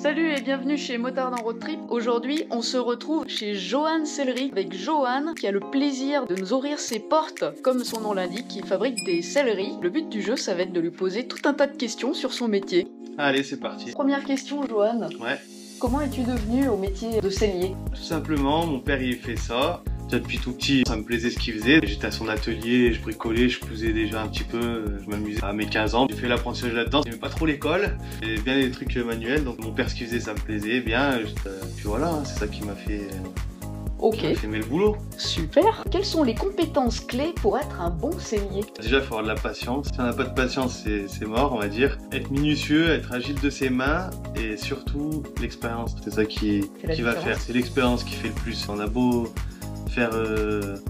Salut et bienvenue chez Motard en Road Trip. Aujourd'hui, on se retrouve chez Johan Sellerie avec Johan qui a le plaisir de nous ouvrir ses portes. Comme son nom l'indique, il fabrique des selleries. Le but du jeu, ça va être de lui poser tout un tas de questions sur son métier. Allez, c'est parti. Première question, Johan. Ouais. Comment es-tu devenu au métier de sellier? Tout simplement, mon père il fait ça. Déjà depuis tout petit, ça me plaisait ce qu'il faisait. J'étais à son atelier, je bricolais, je cousais déjà un petit peu, je m'amusais. À mes 15 ans, j'ai fait l'apprentissage là-dedans. J'aimais pas trop l'école, j'aimais bien les trucs manuels. Donc mon père ce qu'il faisait, ça me plaisait bien. Puis voilà, c'est ça qui m'a fait, aimer le boulot. Super. Quelles sont les compétences clés pour être un bon sellier? Déjà, il faut avoir de la patience. Si on n'a pas de patience, c'est mort, on va dire. Être minutieux, être agile de ses mains et surtout l'expérience. C'est ça qui va faire. C'est l'expérience qui fait le plus. On a beau faire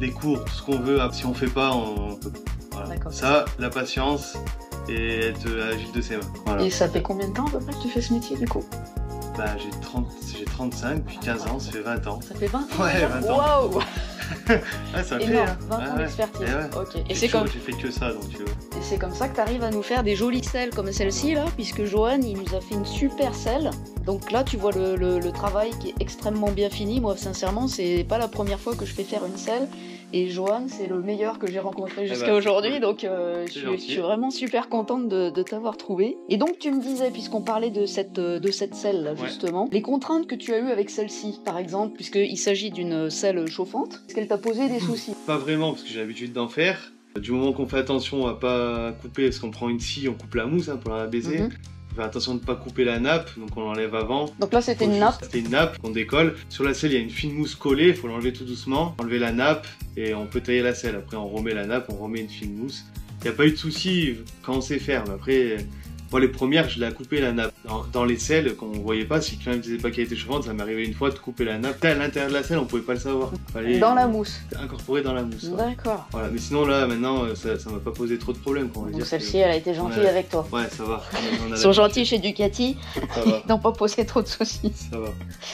des cours, tout ce qu'on veut, si on fait pas, on peut. Voilà. Ça, la patience et être agile de ses mains. Voilà. Et ça fait combien de temps à peu près que tu fais ce métier du coup? Bah, j'ai 35, puis 15 ans, ça fait 20 ans. Ça fait 20 ans? Ouais, 20 ans. Waouh! Ouais, ça fait, énorme, hein. 20 ans d'expertise. Ouais. Ok. Et c'est comme... J'ai fait que ça, donc tu vois. Et c'est comme ça que tu arrives à nous faire des jolies selles comme celle-ci là, puisque Johan il nous a fait une super selle. Donc là tu vois le travail qui est extrêmement bien fini. Moi sincèrement c'est pas la première fois que je fais faire une selle. Et Johan c'est le meilleur que j'ai rencontré jusqu'à aujourd'hui. Donc je suis vraiment super contente de t'avoir trouvé. Et donc tu me disais, puisqu'on parlait de cette selle là justement, les contraintes que tu as eues avec celle-ci par exemple, puisqu'il s'agit d'une selle chauffante, est-ce qu'elle t'a posé des soucis? Pas vraiment, parce que j'ai l'habitude d'en faire. Du moment qu'on fait attention à pas couper, parce qu'on prend une scie, on coupe la mousse pour la baiser. On fait attention de ne pas couper la nappe, donc on l'enlève avant. Donc là c'était une nappe. C'était une nappe qu'on décolle. Sur la selle il y a une fine mousse collée, il faut l'enlever tout doucement. Enlever la nappe et on peut tailler la selle. Après on remet la nappe, on remet une fine mousse. Il n'y a pas eu de souci quand on sait faire, mais après... Moi, les premières, je l'ai coupé la nappe. Dans les selles, qu'on voyait pas, si le client ne disait pas qu'elle était chauffante, ça m'est arrivé une fois de couper la nappe. À l'intérieur de la selle, on pouvait pas le savoir. Fallait dans la mousse. Incorporer dans la mousse. D'accord. Voilà, mais sinon là, maintenant, ça m'a pas posé trop de problèmes. Donc celle-ci, elle a été gentille avec toi. Ouais, ça va. Ils sont gentils chez Ducati. Ils n'ont pas posé trop de soucis. Ça va.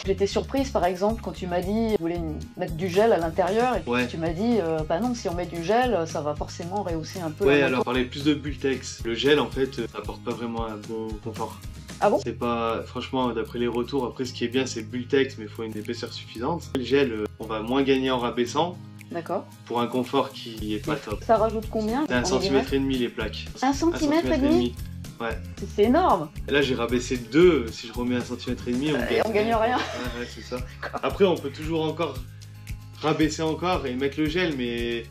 J'étais surprise, par exemple, quand tu m'as dit tu voulais mettre du gel à l'intérieur. Et puis tu m'as dit, bah non, si on met du gel, ça va forcément rehausser un peu. Ouais, alors on parlait plus de Bultex. Le gel, en fait, ça apporte pas vraiment un bon confort. Ah bon? C'est pas, franchement, d'après les retours, après ce qui est bien c'est Bultex, mais il faut une épaisseur suffisante. Le gel, on va moins gagner en rabaissant. D'accord. Pour un confort qui est pas top. Ça rajoute combien? C'est 1,5 cm les plaques. 1,5 cm? Ouais. C'est énorme. Et là j'ai rabaissé 2, si je remets 1,5 cm, on gagne rien. Ouais, c'est ça. Après on peut toujours encore rabaisser encore et mettre le gel, mais...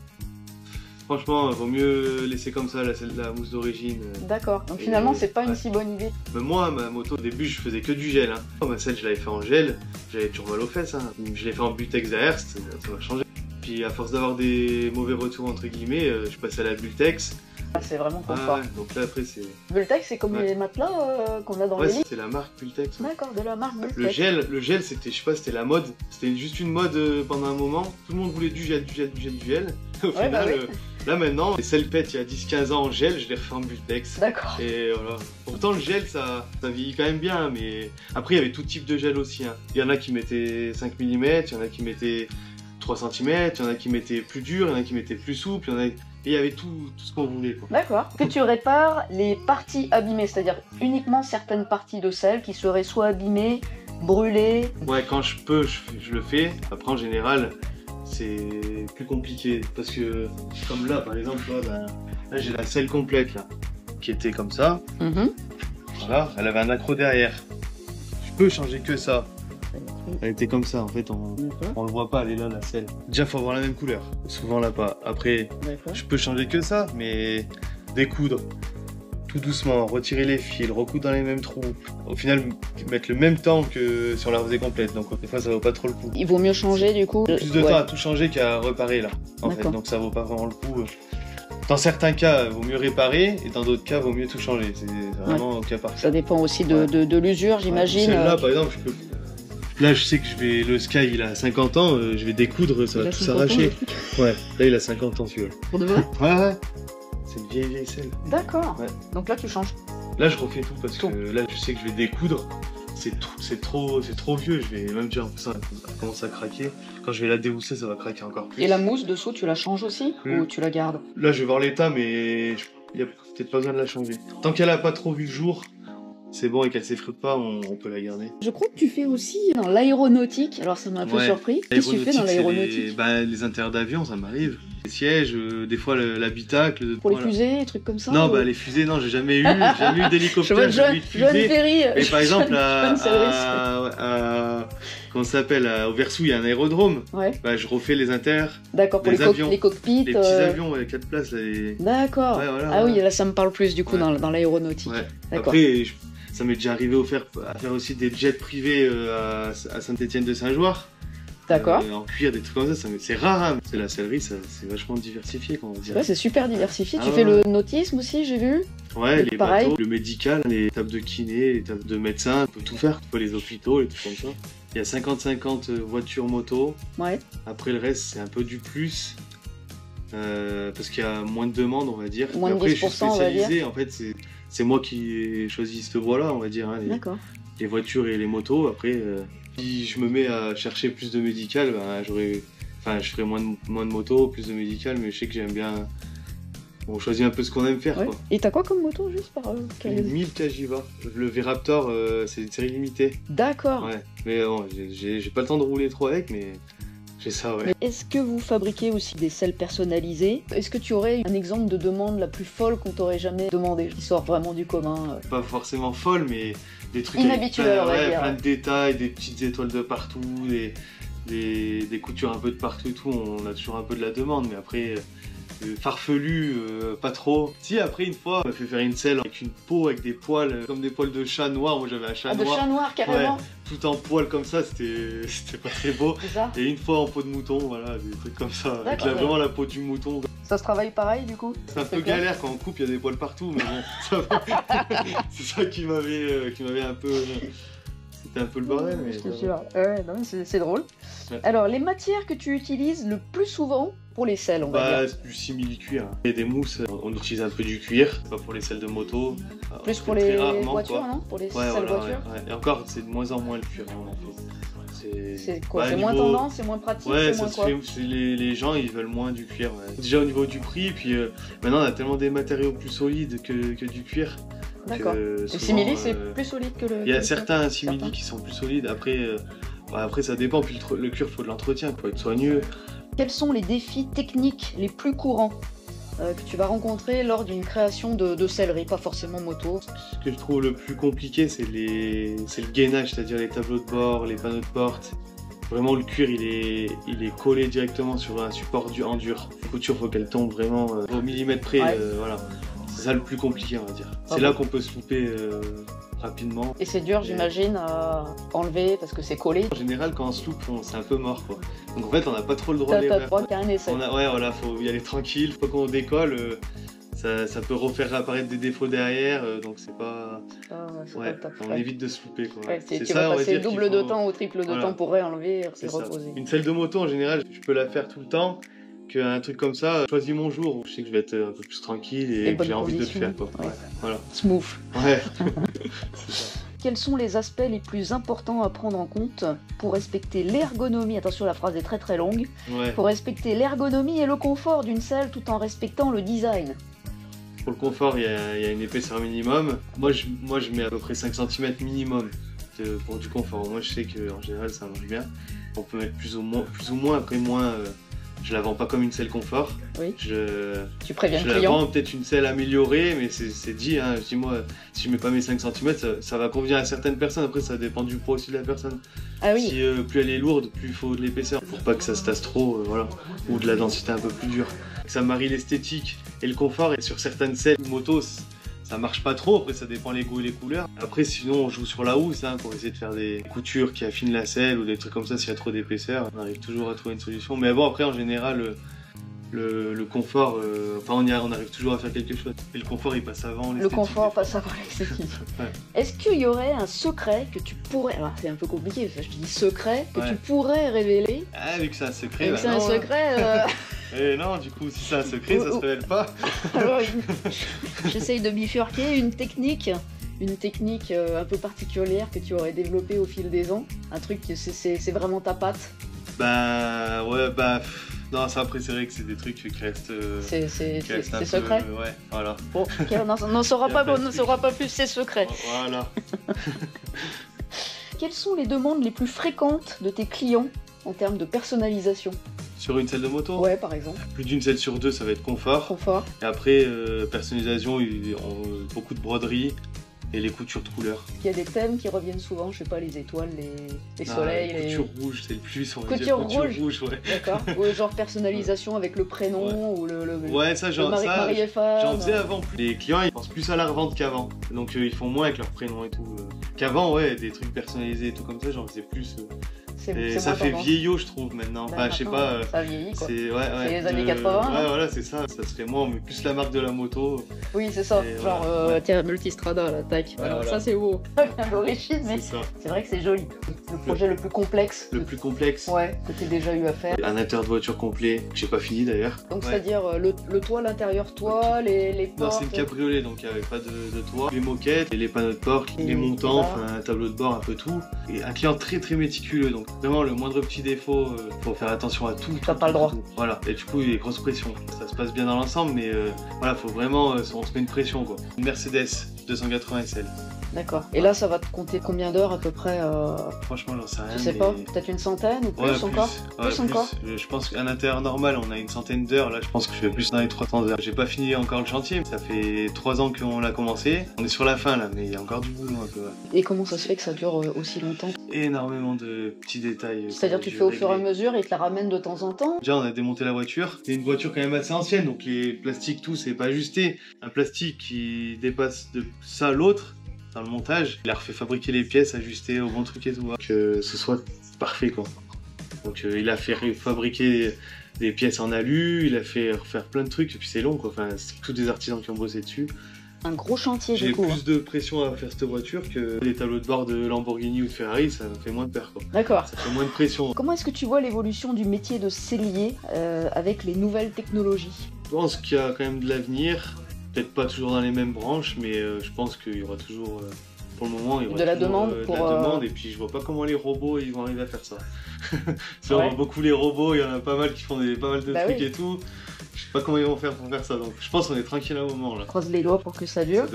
Franchement, il vaut mieux laisser comme ça la mousse d'origine. D'accord, donc finalement c'est pas une si bonne idée. Mais moi, ma moto, au début je faisais que du gel. Ma selle je l'avais fait en gel, j'avais toujours mal aux fesses. Je l'ai fait en Bultex derrière, ça m'a changé. Puis à force d'avoir des mauvais retours entre guillemets, je passais à la Bultex. C'est vraiment confort. Donc là après c'est... Bultex c'est comme les matelas qu'on a dans les lits. C'est la marque Bultex. D'accord, de la marque Bultex. Le gel c'était, je sais pas, c'était la mode. C'était juste une mode pendant un moment. Tout le monde voulait du gel. Au final, là maintenant, les selles pètent il y a 10-15 ans en gel, je les refais en Bultex. D'accord. Et voilà. Pourtant le gel ça vieillit quand même bien, mais après il y avait tout type de gel aussi. Il y en a qui mettaient 5 mm, il y en a qui mettaient 3 cm, il y en a qui mettaient plus dur, il y en a qui mettaient plus souple, et il y avait tout ce qu'on voulait. D'accord. Que tu répares les parties abîmées, c'est-à-dire uniquement certaines parties de selle qui seraient soit abîmées, brûlées. Ouais, quand je peux, je le fais. Après en général, c'est plus compliqué parce que comme là par exemple, là j'ai la selle complète là, qui était comme ça. Voilà, elle avait un accroc derrière. Je peux changer que ça. Elle était comme ça en fait, on le voit pas, elle est là la selle. Déjà faut avoir la même couleur, souvent là pas. Après je peux changer que ça, mais découdre tout doucement, retirer les fils, recoudre dans les mêmes trous. Au final mettre le même temps que si on la faisait complète, donc des fois ça vaut pas trop le coup. Il vaut mieux changer du coup. Plus de temps à tout changer qu'à réparer là, en fait, donc ça vaut pas vraiment le coup. Dans certains cas, il vaut mieux réparer, et dans d'autres cas, il vaut miut tout changer. C'est vraiment au cas par cas. Ça dépend aussi de l'usure, j'imagine. Celle-là, par exemple, je peux... Là, je sais que le Sky, il a 50 ans, je vais découdre, ça va tout s'arracher. Ouais, là, il a 50 ans, tu vois. Pour de vrai? Ouais. C'est une vieille selle. D'accord. Ouais. Donc là, tu changes. Là, je refais tout parce que là, je sais que je vais découdre. C'est trop vieux, je vais même dire ça commence à craquer. Quand je vais la déhousser, ça va craquer encore plus. Et la mousse dessous, tu la changes aussi ou tu la gardes? Là, je vais voir l'état, mais il n'y a peut-être pas besoin de la changer. Tant qu'elle n'a pas trop vu le jour, c'est bon et qu'elle s'effrite pas, on peut la garder. Je crois que tu fais aussi dans l'aéronautique, alors ça m'a un peu surpris. Qu'est-ce que tu fais dans l'aéronautique? Les intérieurs d'avion, ça m'arrive. Les sièges, des fois l'habitacle. Pour les fusées, des trucs comme ça? Non, les fusées, non, j'ai jamais eu d'hélicoptère, j'ai eu de fusée. Mais par exemple, comment ça s'appelle, au Versou, il y a un aérodrome. Ouais. Je refais les inters. D'accord, pour les cockpits. Les petits avions avec 4 places. D'accord. Ouais, voilà, ah oui, là ça me parle plus du coup dans l'aéronautique. Ouais. Après, ça m'est déjà arrivé à faire aussi des jets privés à Saint-Étienne-de-Saint-Joire. D'accord. En cuir, des trucs comme ça, c'est rare. Hein. C'est la sellerie, c'est vachement diversifié, on va dire. Ouais, c'est super diversifié. Tu fais le nautisme aussi, j'ai vu. Ouais, les bateaux, le médical, les tables de kiné, les tables de médecins, on peut tout faire. Tu peux les hôpitaux, les trucs comme ça. Il y a 50-50 voitures moto. Ouais. Après, le reste, c'est un peu du plus. Parce qu'il y a moins de demandes, on va dire. Moins de 10%, après, je suis spécialisé. En fait, c'est moi qui ai choisi cette voie-là, on va dire. Hein, les voitures et les motos. Après, si je me mets à chercher plus de médical, je ferai moins de motos, plus de médical, mais je sais que j'aime bien. On choisit un peu ce qu'on aime faire. Ouais. Quoi. Et t'as quoi comme moto juste par une 1000 Cagiva. Le V-Raptor, c'est une série limitée. D'accord. Ouais. Mais bon, j'ai pas le temps de rouler trop avec, mais j'ai ça, ouais. Est-ce que vous fabriquez aussi des selles personnalisées? Est-ce que tu aurais un exemple de demande la plus folle qu'on t'aurait jamais demandé, qui sort vraiment du commun? Pas forcément folle, mais des trucs inhabituels, plein de détails, des petites étoiles de partout, des coutures un peu de partout et tout. On a toujours un peu de la demande, mais après... farfelu, pas trop. Si après une fois on m'a fait faire une selle avec une peau avec des poils comme des poils de chat noir. Moi j'avais un chat noir. De chat noir carrément. Ouais, tout en poils comme ça, c'était pas très beau. Ça. Et une fois en peau de mouton, voilà, des trucs comme ça. Avec vraiment la peau du mouton. Ça se travaille pareil du coup? C'est un peu galère quand on coupe, il y a des poils partout, mais bon, c'est ça qui m'avait un peu. C'était un peu le bordel, mais. Ouais, non, c'est drôle. Ouais. Alors, les matières que tu utilises le plus souvent pour les selles, on va dire? C'est du simili-cuir. Et des mousses, on utilise un peu du cuir, pas pour les selles de moto. Plus pour les voitures, non? Pour les selles voitures. Ouais. Et encore, c'est de moins en moins le cuir. C'est quoi? C'est moins tendance, c'est moins pratique, c'est moins quoi? Les gens, ils veulent moins du cuir. Ouais. Déjà au niveau du prix, puis maintenant on a tellement des matériaux plus solides que du cuir. D'accord. Le simili, c'est plus solide que le. Il y a certains simili qui sont plus solides. Après, ça dépend. Puis le cuir, il faut de l'entretien pour être soigneux. Quels sont les défis techniques les plus courants que tu vas rencontrer lors d'une création de sellerie, pas forcément moto? Ce que je trouve le plus compliqué, c'est le gainage, c'est-à-dire les tableaux de bord, les panneaux de porte. Vraiment, le cuir, il est collé directement sur un support en dur. La couture, il faut qu'elle tombe vraiment au millimètre près. Ouais. Voilà. C'est ça le plus compliqué, on va dire. C'est là qu'on peut se louper rapidement. Et c'est dur, j'imagine, à enlever parce que c'est collé. En général, quand on se loupe, c'est un peu mort, quoi. Donc en fait, on n'a pas trop le droit de les faire. T'as un essai. Voilà, faut y aller tranquille. Faut qu'on décolle. Ça peut refaire apparaître des défauts derrière, donc c'est pas. Pas top. On évite de se louper, quoi. Ouais, tu vas passer le double de temps ou triple de temps pour réenlever et reposer. Une selle de moto, en général, je peux la faire tout le temps. Qu'un truc comme ça, je choisis mon jour où je sais que je vais être un peu plus tranquille et que j'ai envie de le faire, quoi. Ouais. Voilà. Smooth. Ouais. Quels sont les aspects les plus importants à prendre en compte pour respecter l'ergonomie, attention la phrase est très très longue, pour respecter l'ergonomie et le confort d'une selle tout en respectant le design? Pour le confort, il y a une épaisseur minimum. Moi je mets à peu près 5 cm minimum pour du confort. Moi je sais qu'en général ça marche bien. On peut mettre plus ou moins après moins. Je la vends pas comme une selle confort. Oui. Tu préviens le client. Je la vends peut-être une selle améliorée, mais c'est dit. Hein, je dis moi, si je mets pas mes 5 cm, ça va convenir à certaines personnes. Après, ça dépend du poids aussi de la personne. Ah oui. Si plus elle est lourde, plus il faut de l'épaisseur pour pas que ça se tasse trop, voilà. Ou de la densité un peu plus dure. Ça marie l'esthétique et le confort. Et sur certaines selles motos, ça marche pas trop, après ça dépend les goûts et les couleurs. Après sinon on joue sur la housse pour essayer de faire des coutures qui affinent la selle ou des trucs comme ça s'il y a trop d'épaisseur. On arrive toujours à trouver une solution. Mais bon après en général le confort, on arrive toujours à faire quelque chose. Et le confort il passe avant l'esthétique. Le confort passe avant l'esthétique. Ouais. Est-ce qu'il y aurait un secret que tu pourrais... Alors c'est un peu compliqué, je te dis secret, que tu pourrais révéler? Ah vu que c'est un secret, vu que c'est un secret... Et non, du coup, si c'est un secret, ça se révèle pas. Alors, j'essaye de bifurquer une technique un peu particulière que tu aurais développée au fil des ans. Un truc que c'est vraiment ta patte. Non, ça après c'est vrai que c'est des trucs qui restent. C'est secret. Ouais, voilà. Bon, ok, on n'en saura pas plus, c'est secret. Voilà. Quelles sont les demandes les plus fréquentes de tes clients en termes de personnalisation? Sur une selle de moto? Ouais, par exemple. Plus d'une selle sur deux, ça va être confort. Confort. Et après, personnalisation, beaucoup de broderie et les coutures de couleurs. Il y a des thèmes qui reviennent souvent, je sais pas, les étoiles, les soleils. Les coutures rouges, c'est le plus, on va dire. Couture rouge, ouais. D'accord. Ou genre personnalisation avec le prénom ou le ouais, ça, genre, mari et femme. J'en faisais avant. Les clients, ils pensent plus à la revente qu'avant. Donc, ils font moins avec leur prénom et tout. Qu'avant, ouais, des trucs personnalisés et tout comme ça, j'en faisais plus. Ça fait vieillot, je trouve, maintenant. Enfin, je sais pas. Ça vieillit, quoi. C'est les années 80. Ouais, voilà, c'est ça. Ça serait moi, mais plus la marque de la moto. Oui, c'est ça. Et genre, tiens, Multistrada, là, tac. Voilà. Ça, c'est beau. L'origine, mais c'est vrai que c'est joli. Le projet le plus complexe. Le plus complexe. Ouais, que tu déjà eu à faire. Un intérieur de voiture complet, que j'ai pas fini d'ailleurs. Donc, c'est-à-dire le toit, l'intérieur toit, les portes. Non, c'est une cabriolet, donc il n'y avait pas de toit. Les moquettes, les panneaux de porte, les montants, enfin, un tableau de bord, un peu tout. Et un client très très méticuleux, donc vraiment le moindre petit défaut, faut faire attention à tout. T'as pas le droit. Tout. Voilà, et du coup, il y a grosse pression. Ça se passe bien dans l'ensemble, mais voilà, faut vraiment, on se met une pression quoi. Une Mercedes 280 SL. D'accord. Et là, ça va te compter combien d'heures à peu près Franchement, j'en sais rien. Je sais pas, peut-être une centaine ou plus encore Plus encore. Je pense qu'à l'intérieur normal, on a une centaine d'heures. Là, je pense que je vais plus dans les 300 heures. J'ai pas fini encore le chantier. Ça fait 3 ans qu'on l'a commencé. On est sur la fin là, mais il y a encore du boulot un peu. Ouais. Et comment ça se fait que ça dure aussi longtemps? Énormément de petits détails. C'est-à-dire tu fais au fur et à mesure et te la ramènes de temps en temps? Déjà, on a démonté la voiture. C'est une voiture quand même assez ancienne, donc les plastiques, tout, c'est pas ajusté. Un plastique qui dépasse de ça à l'autre. Dans le montage, il a refait fabriquer les pièces, ajustées au bon truc et tout, que ce soit parfait quoi. Donc il a fait fabriquer des pièces en alu, il a fait refaire plein de trucs, et puis c'est long quoi, enfin c'est tous des artisans qui ont bossé dessus. Un gros chantier du coup. J'ai plus de pression à faire cette voiture que les tableaux de bord de Lamborghini ou de Ferrari, ça me fait moins peur quoi. D'accord. Ça fait moins de pression. Comment est-ce que tu vois l'évolution du métier de sellier avec les nouvelles technologies? Je pense qu'il y a quand même de l'avenir. Peut-être pas toujours dans les mêmes branches, mais je pense qu'il y aura toujours, pour le moment, il y aura de la toujours, demande de la demande. Et puis je vois pas comment les robots ils vont arriver à faire ça. Beaucoup les robots, il y en a pas mal qui font pas mal de trucs et tout. Je sais pas comment ils vont faire pour faire ça, donc je pense qu'on est tranquille à un moment là. Croise les doigts pour que ça dure.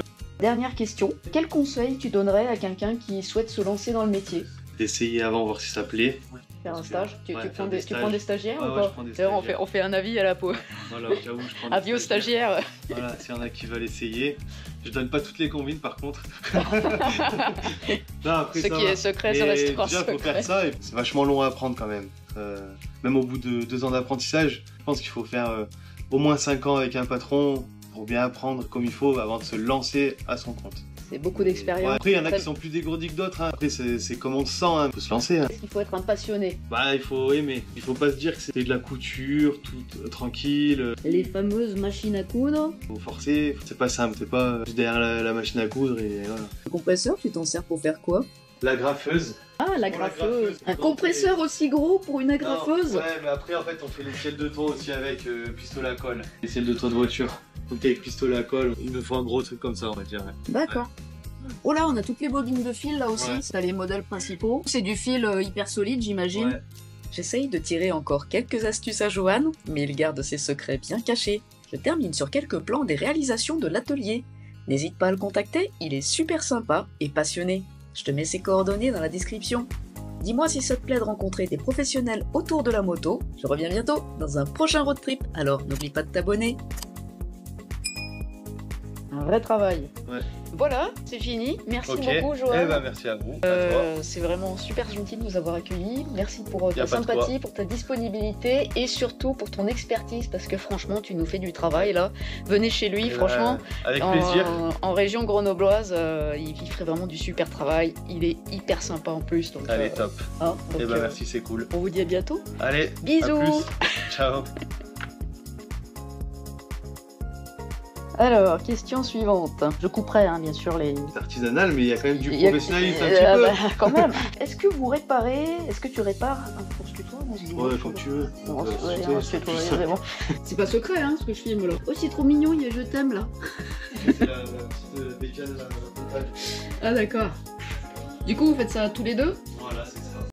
Dernière question, quel conseil tu donnerais à quelqu'un qui souhaite se lancer dans le métier? D'essayer avant, voir si ça plaît. Faire un stage. Tu prends des stagiaires ou ouais, pas? Je prends des stagiaires. On fait un avis à la peau. Voilà, au cas où je prends avis aux stagiaires. Voilà, s'il y en a qui veulent essayer. Je donne pas toutes les combines par contre. Non, après, ce qui est secret, ça reste secret. Déjà, faut faire ça et c'est vachement long à apprendre quand même. Même au bout de 2 ans d'apprentissage, je pense qu'il faut faire au moins 5 ans avec un patron pour bien apprendre comme il faut avant de se lancer à son compte. C'est beaucoup d'expérience. Ouais, après, il y en a qui sont plus dégourdis que d'autres. Hein. Après, c'est comme on se sent. Hein. Faut se lancer. Hein. Il faut être un passionné. Bah, il faut aimer. Il faut pas se dire que c'était de la couture, tout tranquille. Les fameuses machines à coudre. Faut forcer. C'est pas simple. C'est pas juste derrière la machine à coudre et voilà. Le compresseur, tu t'en sers pour faire quoi? La graffeuse. Ah, la graffeuse. Un compresseur aussi gros pour une agrafeuse? Ouais, mais après, en fait, on fait les selles de toit aussi avec pistolet à colle. Les selles de toit de voiture. Donc avec pistolet à colle, il me faut un gros truc comme ça, on va dire. D'accord. Oh là, on a toutes les bobines de fil là aussi, c'est les modèles principaux. C'est du fil hyper solide, j'imagine. Ouais. J'essaye de tirer encore quelques astuces à Johan, mais il garde ses secrets bien cachés. Je termine sur quelques plans des réalisations de l'atelier. N'hésite pas à le contacter, il est super sympa et passionné. Je te mets ses coordonnées dans la description. Dis-moi si ça te plaît de rencontrer des professionnels autour de la moto. Je reviens bientôt dans un prochain road trip, alors n'oublie pas de t'abonner. Un vrai travail. Ouais. Voilà, c'est fini. Merci beaucoup, Johan. Eh ben, merci à vous. C'est vraiment super gentil de nous avoir accueillis. Merci pour ta pas sympathie, pour ta disponibilité et surtout pour ton expertise parce que franchement, tu nous fais du travail là. Venez chez lui, franchement. Avec plaisir. En région grenobloise, il ferait vraiment du super travail. Il est hyper sympa en plus. Donc, allez, top. Hein, donc, eh ben, merci, c'est cool. On vous dit à bientôt. Allez, bisous. À plus. Ciao. Alors, question suivante. Je couperai bien sûr les... C'est artisanal, mais il y a quand même du professionnalisme un petit peu. Bah, quand même. Est-ce que vous réparez... Est-ce que tu répares... Pour se tutoyer, ouais, comme tu veux. Non, c'est bon. C'est pas secret, hein, ce que je filme là. Oh, c'est trop mignon, il y a Je t'aime là. C'est la petite bécane, la totale. Ah d'accord. Du coup, vous faites ça tous les deux? Voilà, c'est ça.